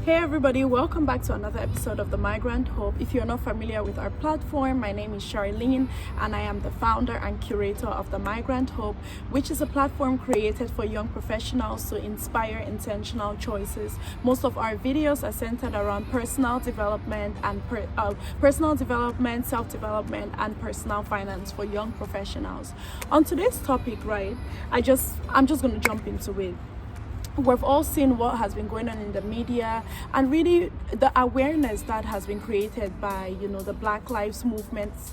Hey everybody, welcome back to another episode of The Migrant Hope. If you're not familiar with our platform, my name is Charlene and I am the founder and curator of The Migrant Hope, which is a platform created for young professionals to inspire intentional choices. Most of our videos are centered around personal development, self-development, and personal finance for young professionals. On today's topic, I'm just going to jump into it. We've all seen what has been going on in the media and really the awareness that has been created by, the Black Lives movements,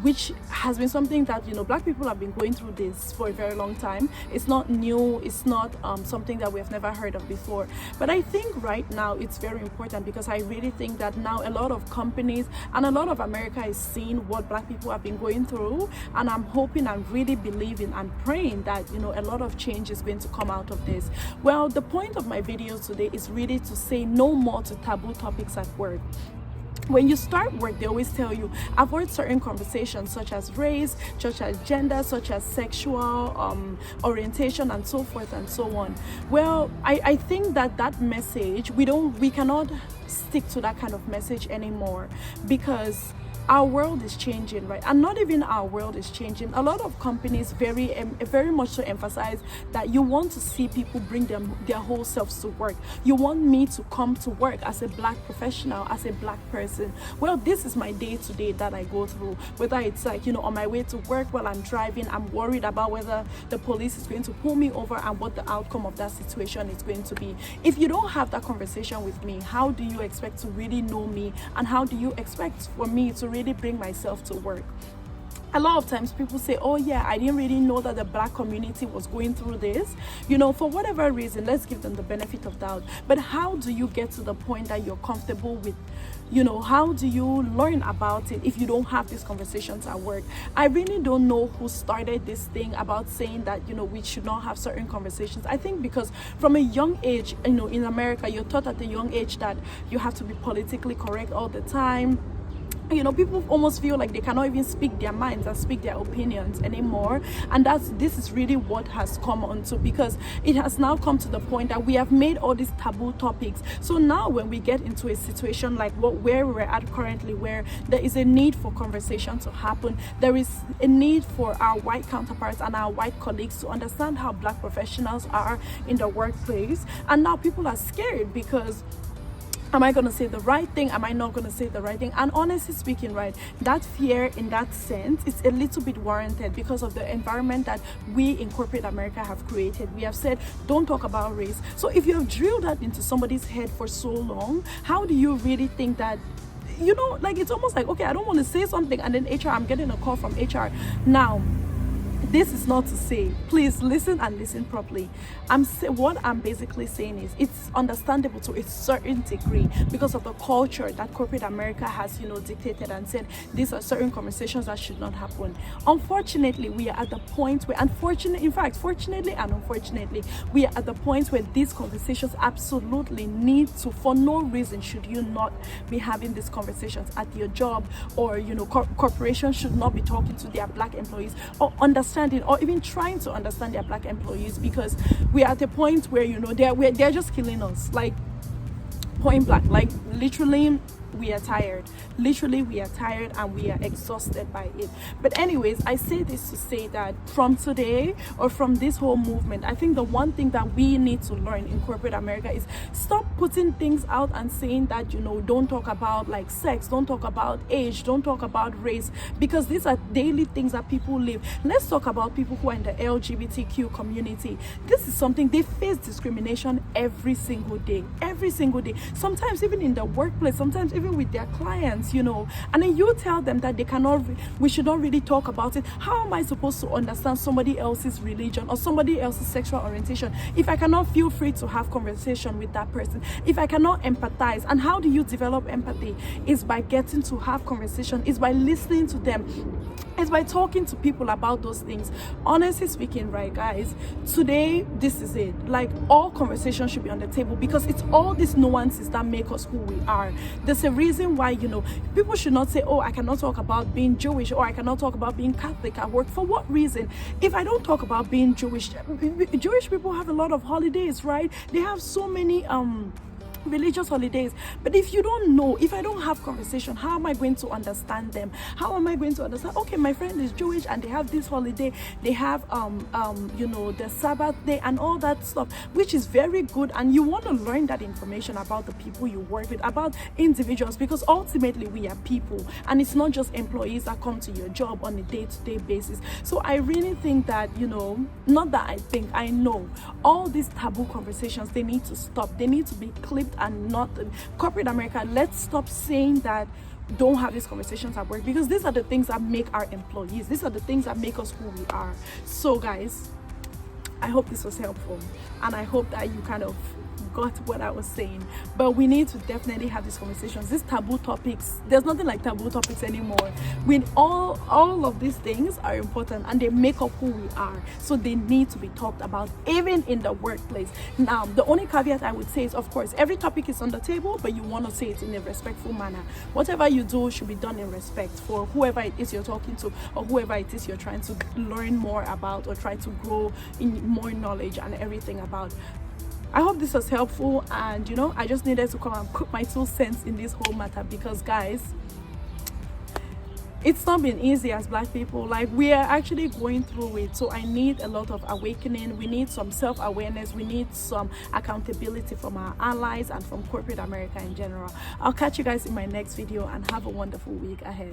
which has been something that, Black people have been going through this for a very long time. It's not new. It's not something that we have never heard of before. But I think right now it's very important because I really think that now a lot of companies and a lot of America is seeing what Black people have been going through. And I'm hoping and really believing and praying that, a lot of change is going to come out of this. Well, the point of my video today is really to say no more to taboo topics at work. When you start work, they always tell you avoid certain conversations such as race, such as gender, such as sexual orientation, and so forth and so on. Well, I think that message, we cannot stick to that kind of message anymore because our world is changing, right? And not even our world is changing. A lot of companies very much so emphasize that you want to see people bring their whole selves to work. You want me to come to work as a Black professional, as a Black person. Well, this is my day-to-day that I go through. Whether it's like, on my way to work while I'm driving, I'm worried about whether the police is going to pull me over and what the outcome of that situation is going to be. If you don't have that conversation with me, how do you expect to really know me? And how do you expect for me to really bring myself to work? A lot of times people say, oh yeah, I didn't really know that the Black community was going through this. For whatever reason, let's give them the benefit of doubt. But how do you get to the point that you're comfortable with, how do you learn about it if you don't have these conversations at work? I really don't know who started this thing about saying that, we should not have certain conversations. I think because from a young age, in America, you're taught at a young age that you have to be politically correct all the time. People almost feel like they cannot even speak their minds and speak their opinions anymore. And this is really what has come onto, because it has now come to the point that we have made all these taboo topics. So now when we get into a situation like where we're at currently, where there is a need for conversation to happen, there is a need for our white counterparts and our white colleagues to understand how Black professionals are in the workplace. And now people are scared because am I going to say the right thing? Am I not going to say the right thing? And honestly speaking, that fear in that sense is a little bit warranted because of the environment that we in corporate America have created. We have said, don't talk about race. So if you have drilled that into somebody's head for so long, how do you really think that, it's almost like, okay, I don't want to say something and then HR, I'm getting a call from HR. Now, this is not to say, please listen and listen properly. What I'm basically saying is it's understandable to a certain degree because of the culture that corporate America has, dictated and said these are certain conversations that should not happen. Unfortunately, we are at the point where, fortunately and unfortunately, we are at the point where these conversations absolutely need to, for no reason should you not be having these conversations at your job, or, corporations should not be talking to their Black employees or understanding or even trying to understand their Black employees, because we are at a point where they're just killing us, like point blank, like literally. We are tired and we are exhausted by it. But anyways, I say this to say that from today, or from this whole movement, I think the one thing that we need to learn in corporate America is stop putting things out and saying that, don't talk about like sex, don't talk about age, don't talk about race, because these are daily things that people live. Let's talk about people who are in the LGBTQ community. This is something they face discrimination every single day. Sometimes even in the workplace, sometimes even with their clients, and then you tell them that we should not really talk about it. How am I supposed to understand somebody else's religion or somebody else's sexual orientation if I cannot feel free to have conversation with that person, if I cannot empathize? And how do you develop empathy? Is by getting to have conversation, is by listening to them, is by talking to people about those things. Honestly speaking, guys, today this is it. Like, all conversations should be on the table because it's all these nuances that make us who we are. There's a reason why, people should not say, oh, I cannot talk about being Jewish, or I cannot talk about being Catholic at work. For what reason? If I don't talk about being Jewish people have a lot of holidays, right? They have so many religious holidays. But if you don't know, if I don't have conversation, how am I going to understand them? How am I going to understand, okay, my friend is Jewish and they have this holiday, they have you know, the Sabbath day and all that stuff, which is very good, and you want to learn that information about the people you work with, about individuals, because ultimately we are people, and it's not just employees that come to your job on a day-to-day basis. So I really think that, you know, not that I think, I know all these taboo conversations, they need to stop. They need to be clipped, and not corporate America. Let's stop saying that don't have these conversations at work, because these are the things that make our employees, these are the things that make us who we are. So guys, I hope this was helpful, and I hope that you kind of got what I was saying. But we need to definitely have these conversations. These taboo topics, there's nothing like taboo topics anymore. When all of these things are important, and they make up who we are, so they need to be talked about, even in the workplace. Now, the only caveat I would say is, of course, every topic is on the table, but you want to say it in a respectful manner. Whatever you do should be done in respect for whoever it is you're talking to, or whoever it is you're trying to learn more about, or try to grow in more knowledge and everything about. I hope this was helpful, and you know, I just needed to come and put my 2 cents in this whole matter, because guys, it's not been easy as Black people. Like, we are actually going through it. So I need a lot of awakening. We need some self-awareness. We need some accountability from our allies and from corporate America in general. I'll catch you guys in my next video, and have a wonderful week ahead.